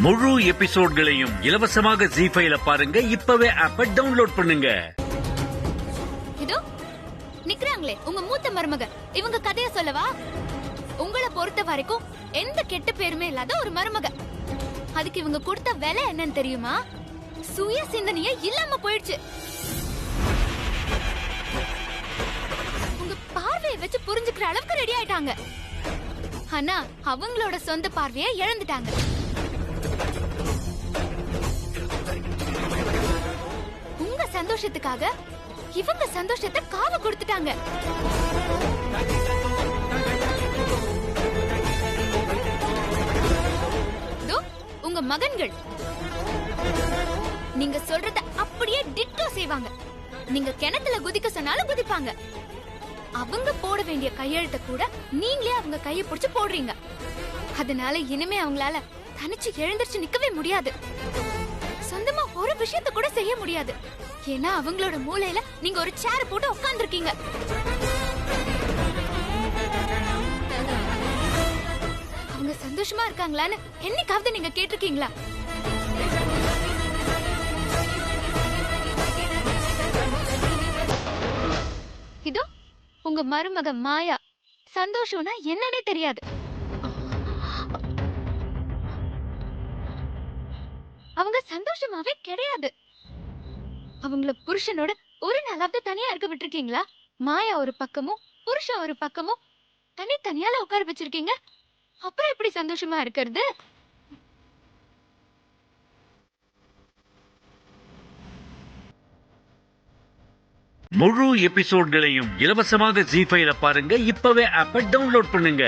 முழு எபிசோட்களையும் இலவசமாக ஜீ5ல பாருங்க. இப்பவே ஆப்பை டவுன்லோட் பண்ணுங்க. இதோ நிக்கறாங்களே உங்க மூத்த மருமக, இவங்க கதைய சொல்லவா? உங்களை பொறுத்த வரைக்கும் எந்த கெட்ட பேருமே இல்லாத ஒரு மருமக. அதுக்கு இவங்க கொடுத்த விலை என்னன்னு தெரியுமா? சுய சிந்தனையே இல்லாம போயிடுச்சு. உங்க பார்வையை வச்சு புரிஞ்சுக்கிற அளவுக்கு ரெடி ஆயிட்டாங்க. ஆனா அவங்களோட சொந்த பார்வையை இழந்துட்டாங்க. உங்க சந்தோஷத்துக்காக இவங்க சந்தோஷத்தை காவ கொடுத்துட்டாங்க. உங்க மகன்கள் நீங்க சொல்றத அப்படியே டிட்டோ செய்வாங்க. நீங்க கிணத்துல குதிக்க சொன்னாலும் குதிப்பாங்க. அவங்க போட வேண்டிய கையெழுத்த கூட நீங்களே அவங்க கையை பிடிச்சு போடுறீங்க. அதனால இனிமே அவங்களால தனிச்சு எழுந்திருச்சு நிக்கவே முடியாது. சொந்தமா ஒரு விஷயத்த கூட செய்ய முடியாது. ஏன்னா அவங்களோட மூளையில நீங்க ஒரு சேர் போட்டு உட்கார்ந்து இருக்கீங்க. அவங்க சந்தோஷமா இருக்காங்களான்னு என்னைக்காவது நீங்க கேட்டிருக்கீங்களா? இதோ உங்க மருமக மாயா சந்தோஷம்னா என்னன்னே தெரியாது. அவங்க சந்தோஷமாவே கிடையாது. அவங்கள புருஷனோட ஒரு நாளாவது தனியா இருக்க விட்டுருக்கீங்களா? மாயா ஒரு பக்கமும் புருஷன் ஒரு பக்கமும் தனித்தனியால உட்கார வச்சிருக்கீங்க. அப்புறம் எப்படி சந்தோஷமா இருக்கிறது? முழு எபிசோட்களையும் இலவசமாக ஜீ5ல பாருங்க. இப்பவே ஆப்பை டவுன்லோட் பண்ணுங்க.